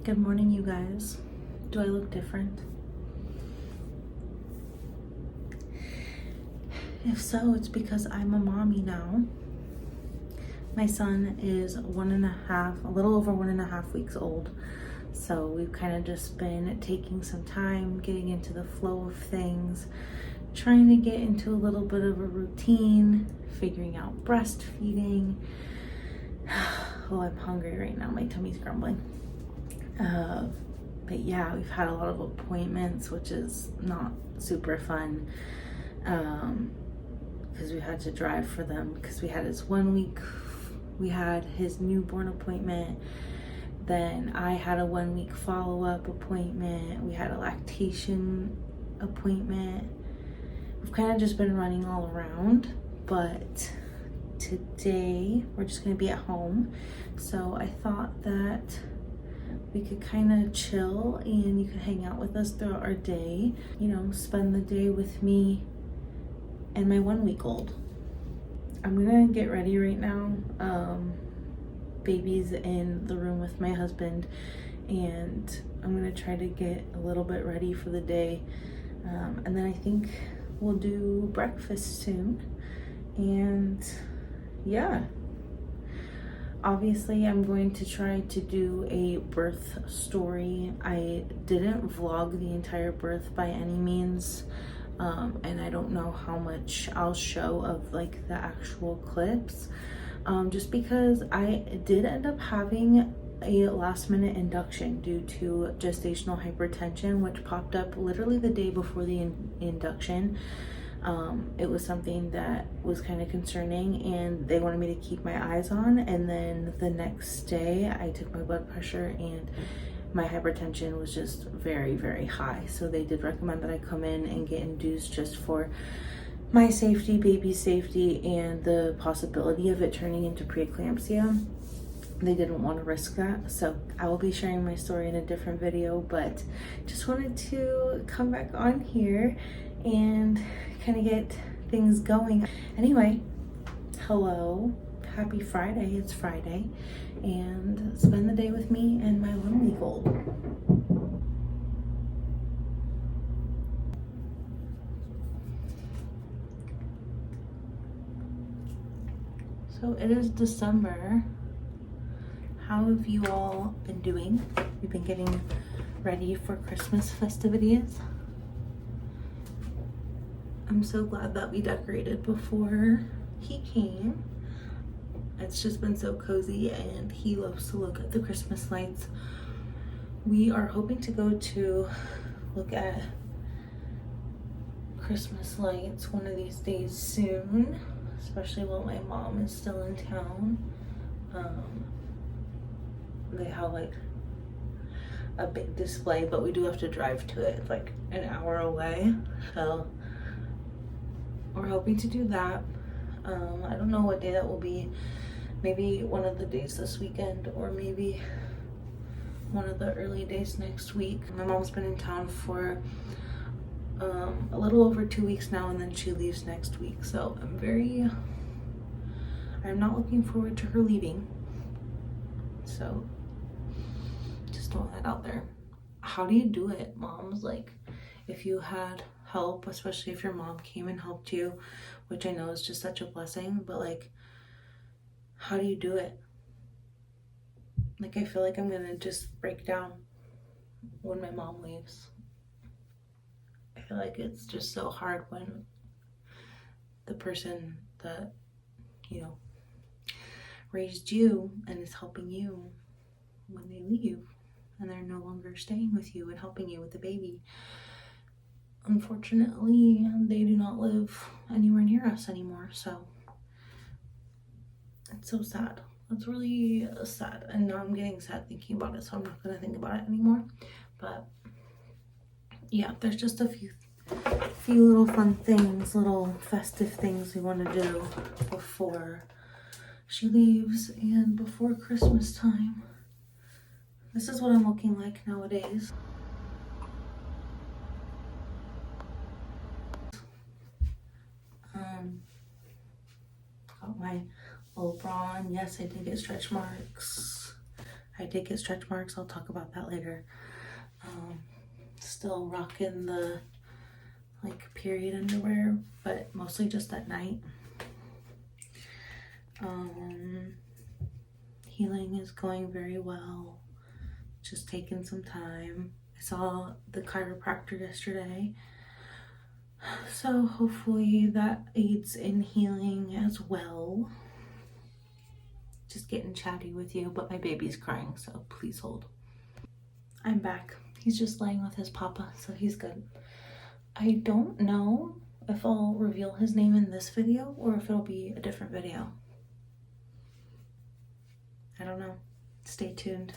Good morning, you guys. Do I look different? If so, it's because I'm a mommy now. My son is a little over 1.5 weeks old. So we've kind of just been taking some time, getting into the flow of things, trying to get into a little bit of a routine, figuring out breastfeeding. Oh, I'm hungry right now. My tummy's grumbling. But yeah, we've had a lot of appointments, which is not super fun. Because we had to drive for them because we had his 1 week, we had his newborn appointment. Then I had a 1 week follow-up appointment. We had a lactation appointment. We've kind of just been running all around, but today we're just gonna be at home. So I thought that we could kind of chill and you could hang out with us throughout our day, spend the day with me and my 1 week old. I'm gonna get ready right now. Baby's in the room with my husband and I'm gonna try to get a little bit ready for the day. And then I think we'll do breakfast soon. And yeah. Obviously, I'm going to try to do a birth story. I didn't vlog the entire birth by any means, and I don't know how much I'll show of like the actual clips, just because I did end up having a last minute induction due to gestational hypertension, which popped up literally the day before the induction. It was something that was kind of concerning and they wanted me to keep my eyes on, and then the next day I took my blood pressure and my hypertension was just very, very high. So they did recommend that I come in and get induced just for my safety, baby's safety, and the possibility of it turning into preeclampsia. They didn't want to risk that. So I will be sharing my story in a different video, but just wanted to come back on here and kind of get things going. Anyway, hello, happy Friday. It's Friday, and spend the day with me and my 1 week old. So it is December. How have you all been doing? We've been getting ready for Christmas festivities. I'm so glad that we decorated before he came. It's just been so cozy and he loves to look at the Christmas lights. We are hoping to go to look at Christmas lights one of these days soon, especially while my mom is still in town. They have like a big display, but we do have to drive to it. It's like an hour away, so we're hoping to do that. I don't know what day that will be. Maybe one of the days this weekend, or maybe one of the early days next week. My mom's been in town for a little over 2 weeks now, and then she leaves next week. So I'm not looking forward to her leaving. So just throwing that out there. How do you do it, moms? Like, if you had help, especially if your mom came and helped you, which I know is just such a blessing, but like, how do you do it? Like, I feel like I'm gonna just break down when my mom leaves. I feel like it's just so hard when the person that, raised you and is helping you, when they leave and they're no longer staying with you and helping you with the baby. Unfortunately, they do not live anywhere near us anymore, so it's so sad. It's really sad, and now I'm getting sad thinking about it, so I'm not gonna think about it anymore. But yeah, there's just a few little fun things, little festive things we want to do before she leaves and before Christmas time. This is what I'm looking like nowadays. Got my little bra on. Yes, I did get stretch marks. I did get stretch marks. I'll talk about that later. Still rocking the like period underwear, but mostly just at night. Healing is going very well. Just taking some time. I saw the chiropractor yesterday, so hopefully that aids in healing as well. Just getting chatty with you, but my baby's crying, so please hold. I'm back. He's just laying with his papa, so he's good. I don't know if I'll reveal his name in this video or if it'll be a different video. I don't know. Stay tuned.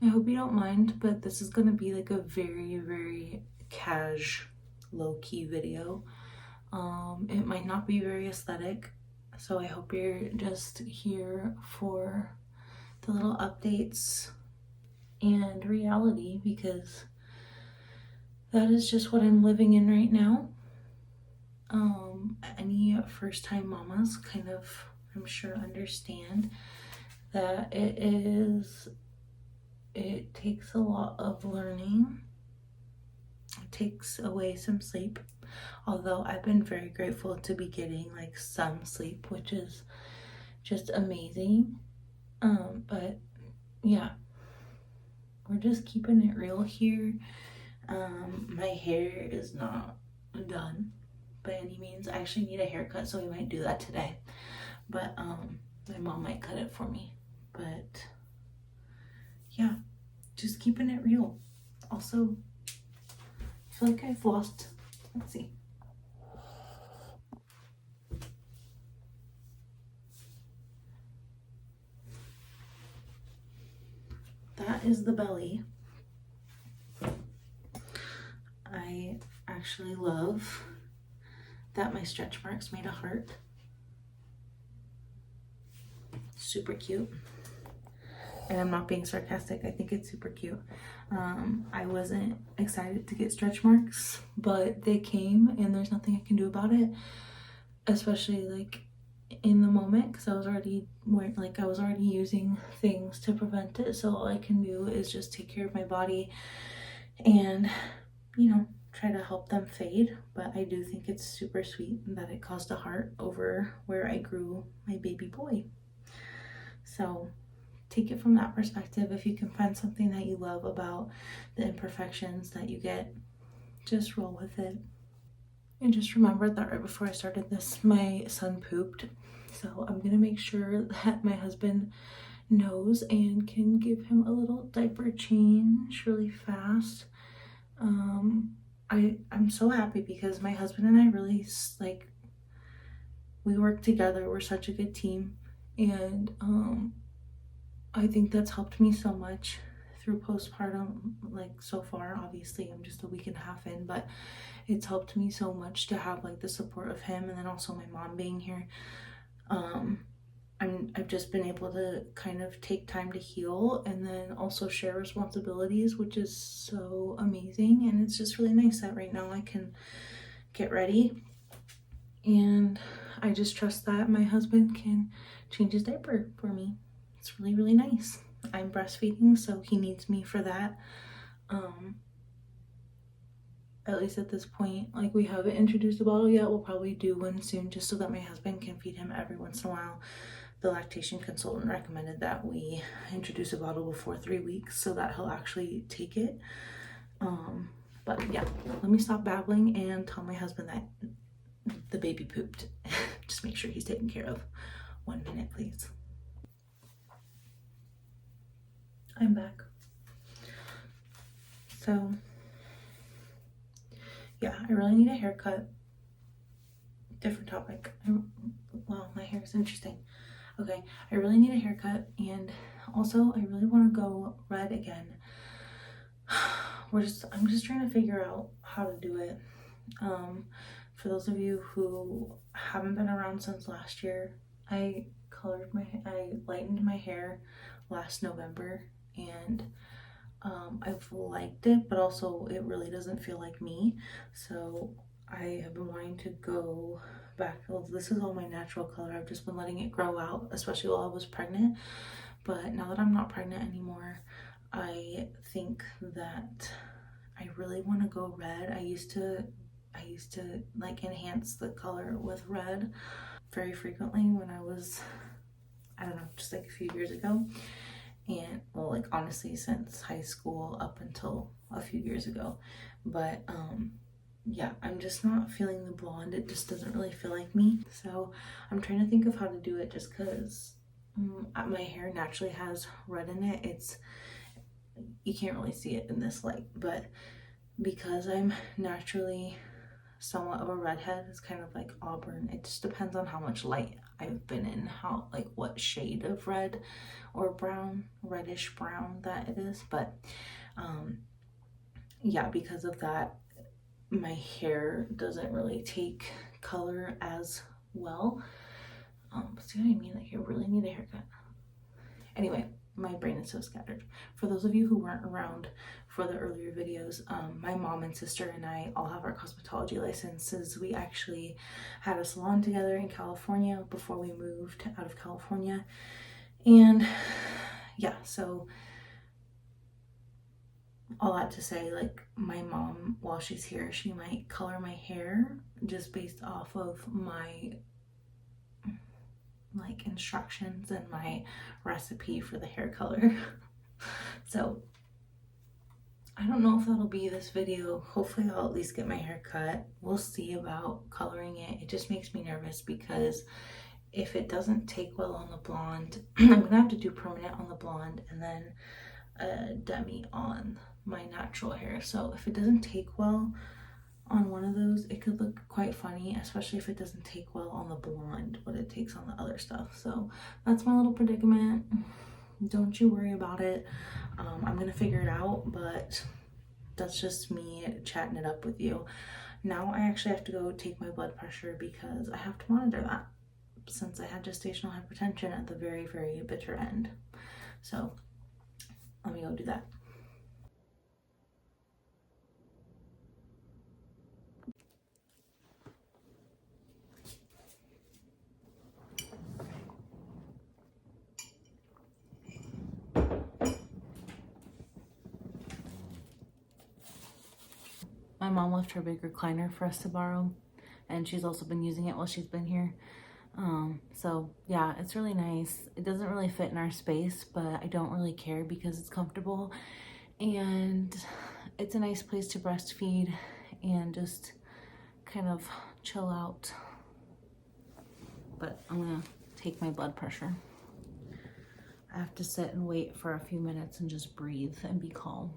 I hope you don't mind, but this is gonna be like a very, very cash, low-key video. It might not be very aesthetic, so I hope you're just here for the little updates and reality, because that is just what I'm living in right now. Any first-time mamas kind of, I'm sure, understand that it takes a lot of learning. It takes away some sleep, although I've been very grateful to be getting like some sleep, which is just amazing. But yeah, we're just keeping it real here. My hair is not done by any means. I actually need a haircut, so we might do that today, but my mom might cut it for me. But yeah, just keeping it real. Also, I feel like I've lost, let's see. That is the belly. I actually love that my stretch marks made a heart. Super cute. And I'm not being sarcastic, I think it's super cute. I wasn't excited to get stretch marks, but they came and there's nothing I can do about it, especially like in the moment, because I was already using things to prevent it. So all I can do is just take care of my body and, you know, try to help them fade. But I do think it's super sweet that it caused a heart over where I grew my baby boy. So take it from that perspective. If you can find something that you love about the imperfections that you get, just roll with it. And just remembered that right before I started this, my son pooped. So I'm gonna make sure that my husband knows and can give him a little diaper change really fast. I'm so happy because my husband and I really, like, we work together. We're such a good team. And I think that's helped me so much through postpartum. Like, so far, obviously I'm just a week and a half in, but it's helped me so much to have like the support of him, and then also my mom being here. I've just been able to kind of take time to heal and then also share responsibilities, which is so amazing. And it's just really nice that right now I can get ready, and I just trust that my husband can change his diaper for me. It's really, really nice. I'm breastfeeding, so he needs me for that. At least at this point, like, we haven't introduced a bottle yet. We'll probably do one soon, just so that my husband can feed him every once in a while. The lactation consultant recommended that we introduce a bottle before 3 weeks so that he'll actually take it. But yeah, let me stop babbling and tell my husband that the baby pooped. Just make sure he's taken care of. 1 minute, please. I'm back. So yeah, I really need a haircut. Different topic. Well, my hair is interesting. Okay, I really need a haircut, and also I really want to go red again. I'm just trying to figure out how to do it. For those of you who haven't been around since last year, I lightened my hair last November, and I've liked it, but also it really doesn't feel like me. So I have been wanting to go back. Well, this is all my natural color. I've just been letting it grow out, especially while I was pregnant. But now that I'm not pregnant anymore, I think that I really want to go red. I used to like enhance the color with red very frequently when I was, I don't know, just like a few years ago. And well, like honestly since high school up until a few years ago. But yeah, I'm just not feeling the blonde. It just doesn't really feel like me. So I'm trying to think of how to do it, just because my hair naturally has red in it. You can't really see it in this light, but because I'm naturally somewhat of a redhead, it's kind of like auburn. It just depends on how much light I've been in, how, like what shade of red or brown, reddish brown that it is. But yeah, because of that, my hair doesn't really take color as well. See what I mean? Like, you really need a haircut. Anyway, my brain is so scattered. For those of you who weren't around for the earlier videos, my mom and sister and I all have our cosmetology licenses. We actually had a salon together in California before we moved out of California. And yeah, so all that to say, like, my mom, while she's here, she might color my hair just based off of my like instructions and my recipe for the hair color. So I don't know if that'll be this video. Hopefully I'll at least get my hair cut. We'll see about coloring it. It just makes me nervous because if it doesn't take well on the blonde, I'm gonna have to do permanent on the blonde and then a demi on my natural hair. So if it doesn't take well on one of those, it could look quite funny, especially if it doesn't take well on the blonde, but it takes on the other stuff. So that's my little predicament. Don't you worry about it. I'm gonna figure it out, but that's just me chatting it up with you. Now I actually have to go take my blood pressure because I have to monitor that since I had gestational hypertension at the very, very bitter end. So let me go do that. My mom left her big recliner for us to borrow, and she's also been using it while she's been here. So yeah, it's really nice. It doesn't really fit in our space, but I don't really care because it's comfortable and it's a nice place to breastfeed and just kind of chill out. But I'm gonna take my blood pressure. I have to sit and wait for a few minutes and just breathe and be calm.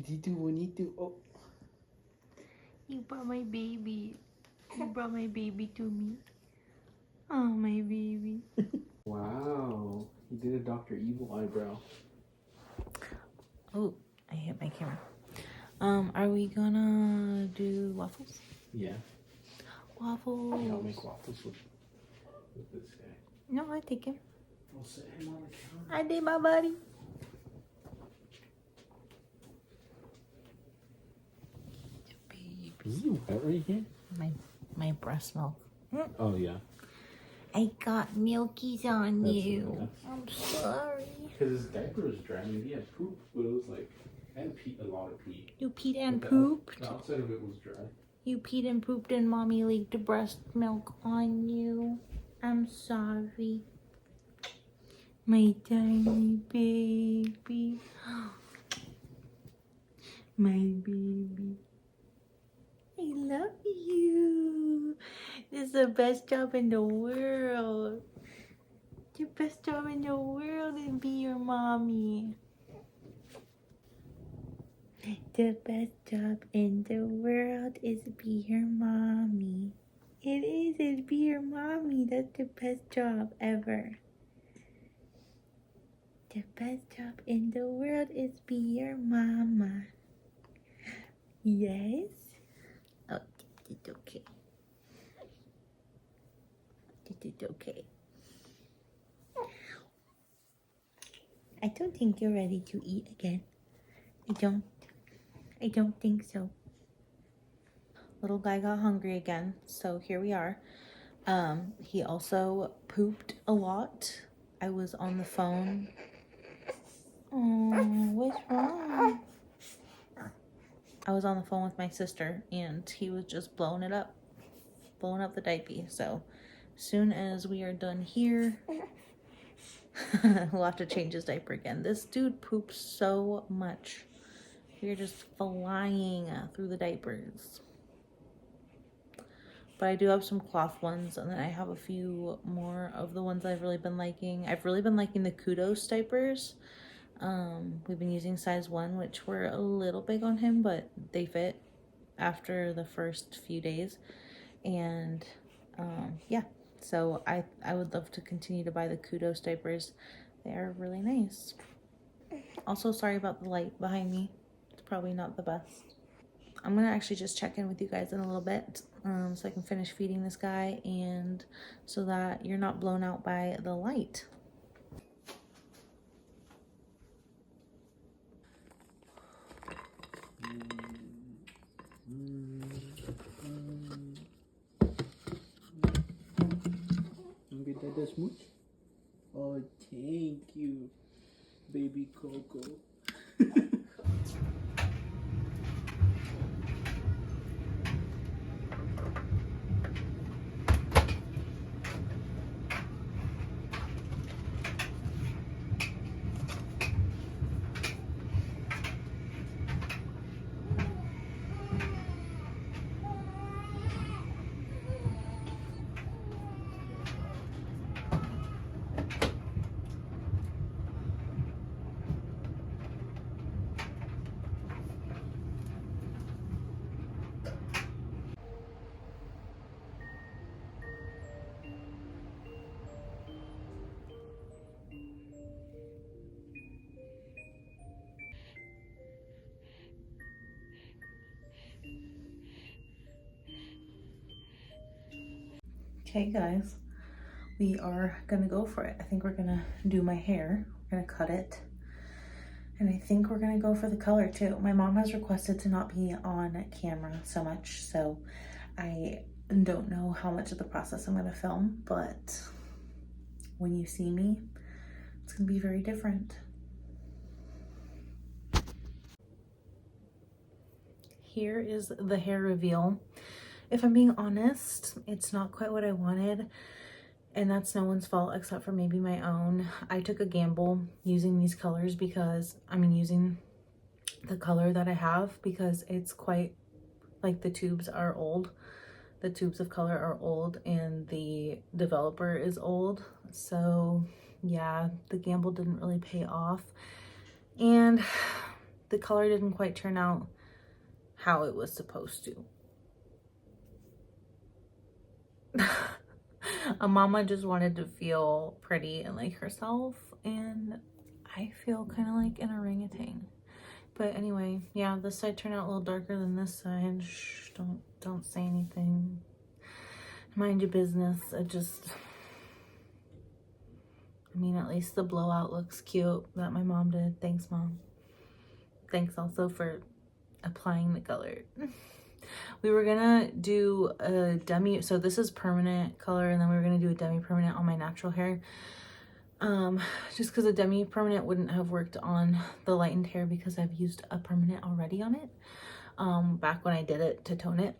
Dito bonito. Oh. You brought my baby. You brought my baby to me. Oh, my baby. Wow. He did a Dr. Evil eyebrow. Oh, I hit my camera. Are we gonna do waffles? Yeah. Waffles. Yeah, I'll make waffles with this guy. No, I take him. I'll set him on the counter. I did, my buddy. Is he wet right here? My breast milk. Oh, yeah. I got milkies on That's you. nice. I'm sorry. Because his diaper was dry. I mean, he had poop, but it was like, and pee, a lot of pee. You peed and But pooped? The outside of it was dry. You peed and pooped and mommy leaked breast milk on you. I'm sorry. My tiny baby. My baby. I love you. This is the best job in the world. The best job in the world is be your mommy. The best job in the world is be your mommy. It is, it's be your mommy. That's the best job ever. The best job in the world is be your mama. Yes? Oh, it's okay. It's okay. I don't think you're ready to eat again. I don't think so. Little guy got hungry again, so here we are. He also pooped a lot. I was on the phone. Oh, what's wrong? I was on the phone with my sister and he was just blowing up the diaper. So as soon as we are done here, we'll have to change his diaper again. This dude poops so much. We're just flying through the diapers. But I do have some cloth ones, and then I have a few more of the ones I've really been liking. I've really been liking the Kudos diapers. We've been using size 1, which were a little big on him, but they fit after the first few days. And yeah, so I would love to continue to buy the Kudos diapers. They are really nice. Also, sorry about the light behind me. It's probably not the best. I'm gonna actually just check in with you guys in a little bit, so I can finish feeding this guy and so that you're not blown out by the light. Get that smooch? Oh, thank you, baby Coco. Okay guys, we are gonna go for it. I think we're gonna do my hair. We're gonna cut it. And I think we're gonna go for the color too. My mom has requested to not be on camera so much, so I don't know how much of the process I'm gonna film, but when you see me, it's gonna be very different. Here is the hair reveal. If I'm being honest, it's not quite what I wanted, and that's no one's fault except for maybe my own. I took a gamble using these colors because, using the color that I have because it's quite, like, the tubes are old. The tubes of color are old and the developer is old. So yeah, the gamble didn't really pay off. And the color didn't quite turn out how it was supposed to. A mama just wanted to feel pretty and like herself, and I feel kind of like an orangutan. But anyway, yeah, this side turned out a little darker than this side. Shh, don't say anything. Mind your business. At least the blowout looks cute that my mom did. Thanks, Mom. Thanks also for applying the color. We were gonna do a demi, so this is permanent color, and then we were gonna do a demi permanent on my natural hair. Just because a demi permanent wouldn't have worked on the lightened hair because I've used a permanent already on it back when I did it to tone it.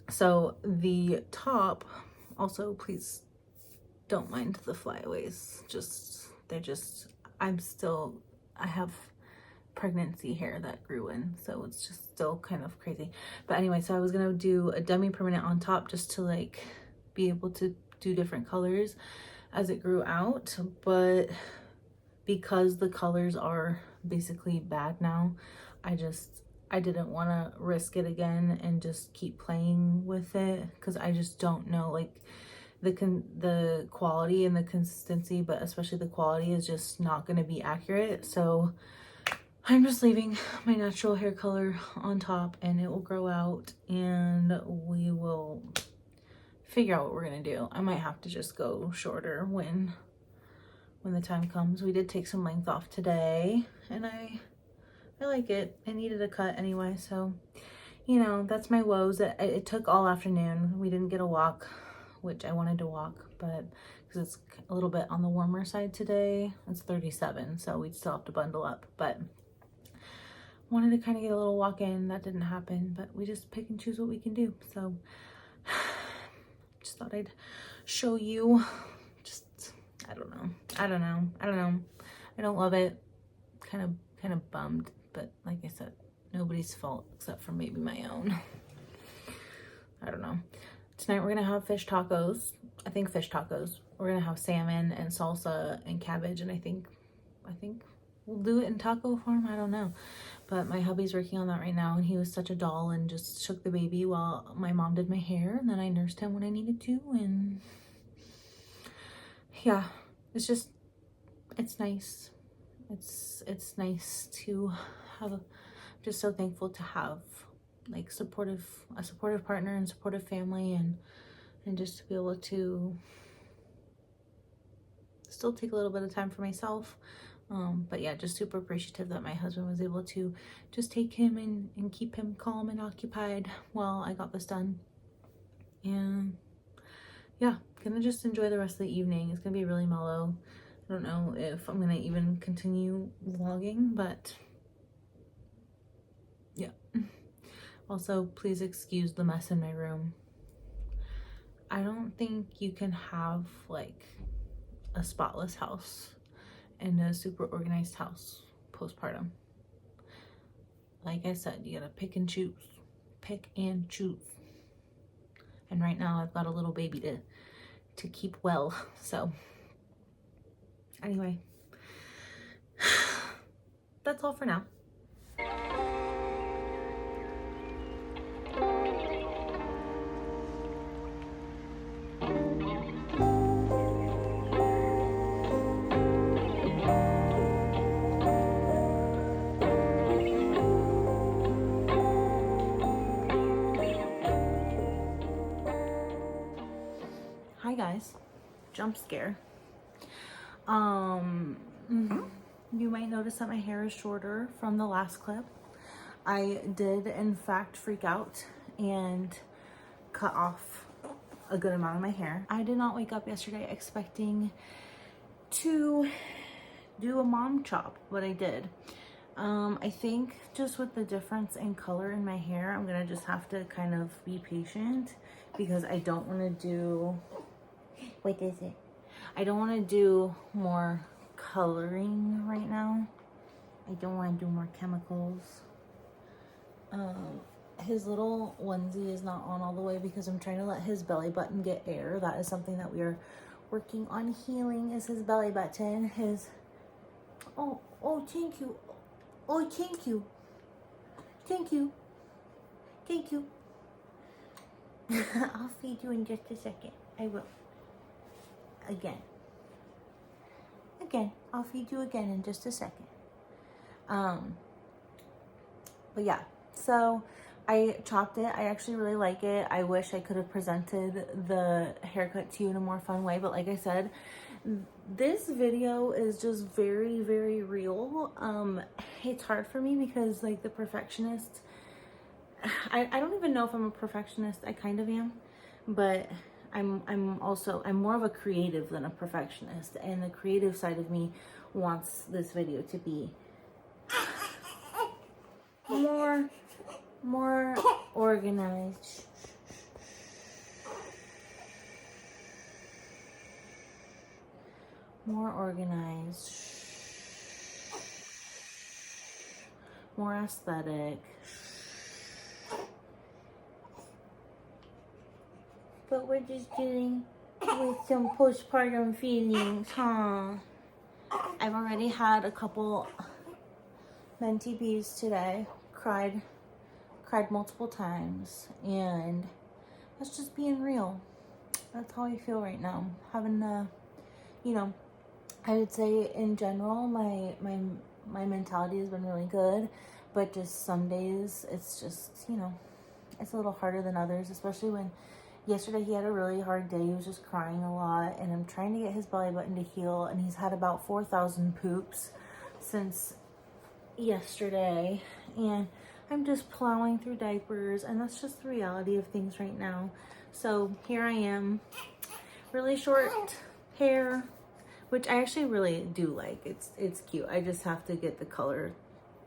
So the top, also please don't mind the flyaways, I have pregnancy hair that grew in, so it's just still kind of crazy. But anyway, so I was gonna do a dummy permanent on top just to like be able to do different colors as it grew out, but because the colors are basically bad now, I didn't want to risk it again and just keep playing with it, because I just don't know, like the quality and the consistency, but especially the quality, is just not going to be accurate. So I'm just leaving my natural hair color on top, and it will grow out and we will figure out what we're going to do. I might have to just go shorter when the time comes. We did take some length off today, and I like it. I needed a cut anyway, so you know, that's my woes. It took all afternoon. We didn't get a walk, which I wanted to walk, but because it's a little bit on the warmer side today. It's 37, so we'd still have to bundle up, but wanted to kind of get a little walk in. That didn't happen, but we just pick and choose what we can do. So just thought I'd show you. Just I don't know. I don't love it. Kind of bummed, but like I said, nobody's fault except for maybe my own. I don't know. Tonight we're gonna have fish tacos. I think fish tacos. We're gonna have salmon and salsa and cabbage, and I think we'll do it in taco form. I don't know, but my hubby's working on that right now, and he was such a doll and just shook the baby while my mom did my hair, and then I nursed him when I needed to, and yeah, it's nice. It's nice to have I'm just so thankful to have like a supportive partner and supportive family, and just to be able to still take a little bit of time for myself. But yeah, just super appreciative that my husband was able to just take him and keep him calm and occupied while I got this done. And yeah, gonna just enjoy the rest of the evening. It's gonna be really mellow. I don't know if I'm gonna even continue vlogging, but yeah. Also, please excuse the mess in my room. I don't think you can have like a spotless house and a super organized house postpartum. Like I said, you gotta pick and choose. Pick and choose. And right now I've got a little baby to keep well, so anyway, that's all for now. Hi guys, jump scare. You might notice that my hair is shorter from the last clip. I did in fact freak out and cut off a good amount of my hair. I did not wake up yesterday expecting to do a mom chop, but I did. I think just with the difference in color in my hair, I'm gonna just have to kind of be patient, because I don't want to do, what is it? I don't want to do more coloring right now. I don't want to do more chemicals. His little onesie is not on all the way because I'm trying to let his belly button get air. That is something that we are working on healing, is his belly button. Oh, thank you. Oh, thank you. I'll feed you in just a second. I will. Again, I'll feed you again in just a second. But yeah, so I chopped it. I actually really like it. I wish I could have presented the haircut to you in a more fun way, but like I said, this video is just very, very real. It's hard for me because like the perfectionist, I don't even know if I'm a perfectionist. I kind of am, but I'm more of a creative than a perfectionist, and the creative side of me wants this video to be more organized. more aesthetic. But we're just dealing with some postpartum feelings, huh? I've already had a couple Menti B's today. Cried multiple times, and that's just being real. That's how I feel right now. Having you know, I would say in general, my mentality has been really good, but just some days it's just, you know, it's a little harder than others, especially when yesterday he had a really hard day. He was just crying a lot, and I'm trying to get his belly button to heal, and he's had about 4,000 poops since yesterday, and I'm just plowing through diapers, and that's just the reality of things right now. So here I am, really short hair, which I actually really do like. It's cute. I just have to get the color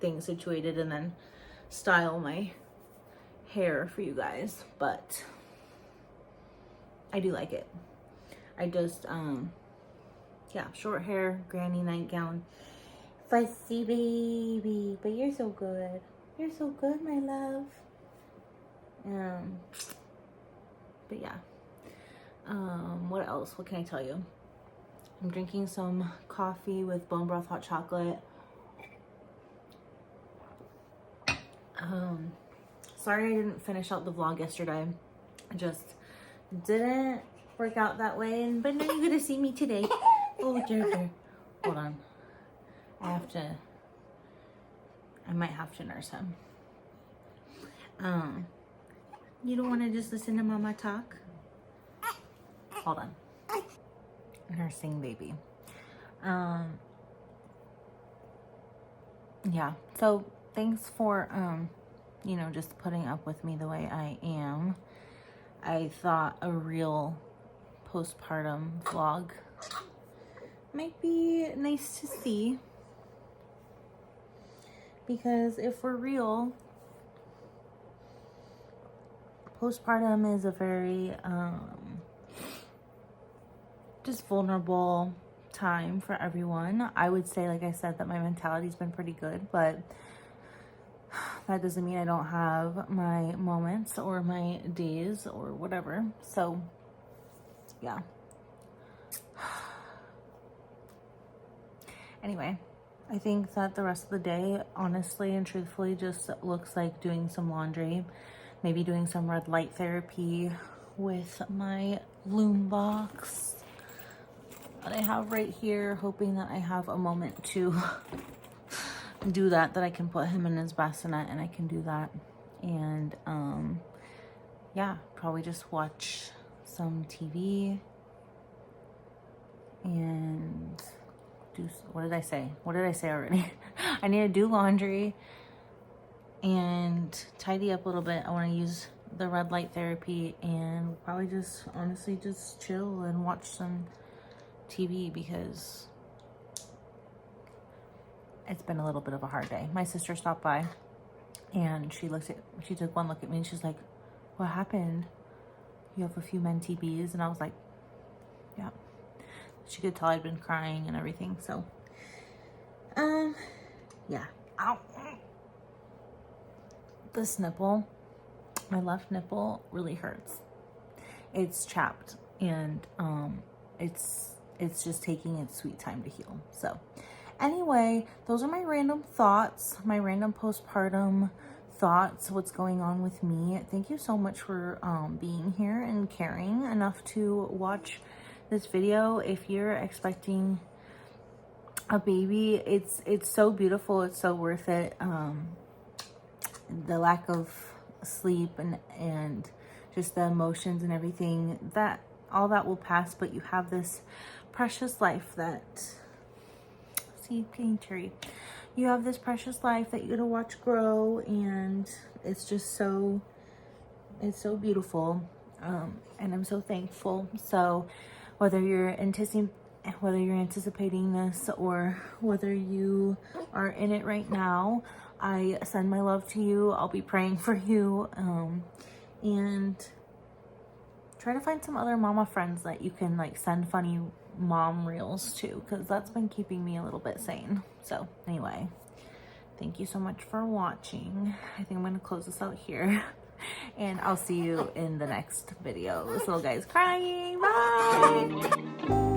thing situated and then style my hair for you guys, but I do like it. I just yeah, short hair, granny nightgown, fussy baby. But you're so good. You're so good, my love. But yeah. What else? What can I tell you? I'm drinking some coffee with bone broth hot chocolate. Sorry I didn't finish out the vlog yesterday. I just didn't work out that way, but now you're gonna see me today. Oh, dear. Hold on. I might have to nurse him. You don't want to just listen to mama talk? Hold on. Nursing baby. Yeah, so thanks for you know, just putting up with me the way I am. I thought a real postpartum vlog might be nice to see, because if we're real, postpartum is a very just vulnerable time for everyone. I would say, like I said, that my mentality's been pretty good, but that doesn't mean I don't have my moments or my days or whatever. So yeah. Anyway, I think that the rest of the day, honestly and truthfully, just looks like doing some laundry, maybe doing some red light therapy with my loom box that I have right here, hoping that I have a moment to do that I can put him in his bassinet and I can do that. And yeah, probably just watch some TV and do, what did I say already? I need to do laundry and tidy up a little bit. I want to use the red light therapy and probably just honestly just chill and watch some TV, because it's been a little bit of a hard day. My sister stopped by and she took one look at me and she's like, "What happened? You have a few Menti B's?" And I was like, yeah. She could tell I'd been crying and everything. So yeah. Ow. This nipple, my left nipple, really hurts. It's chapped, and it's just taking its sweet time to heal. So anyway, those are my random thoughts, my random postpartum thoughts, what's going on with me. Thank you so much for being here and caring enough to watch this video. If you're expecting a baby, it's so beautiful, it's so worth it. The lack of sleep and just the emotions and everything, that all that will pass, but you have this precious life that, see, getting teary. You have this precious life that you're gonna watch grow, and it's just so, it's so beautiful. And I'm so thankful. So whether you're anticipating this or whether you are in it right now, I send my love to you. I'll be praying for you, and try to find some other mama friends that you can like send funny mom reels to, because that's been keeping me a little bit sane. So anyway, Thank you so much for watching. I think I'm gonna close this out here. And I'll see you in the next video. This little guy's crying. Bye!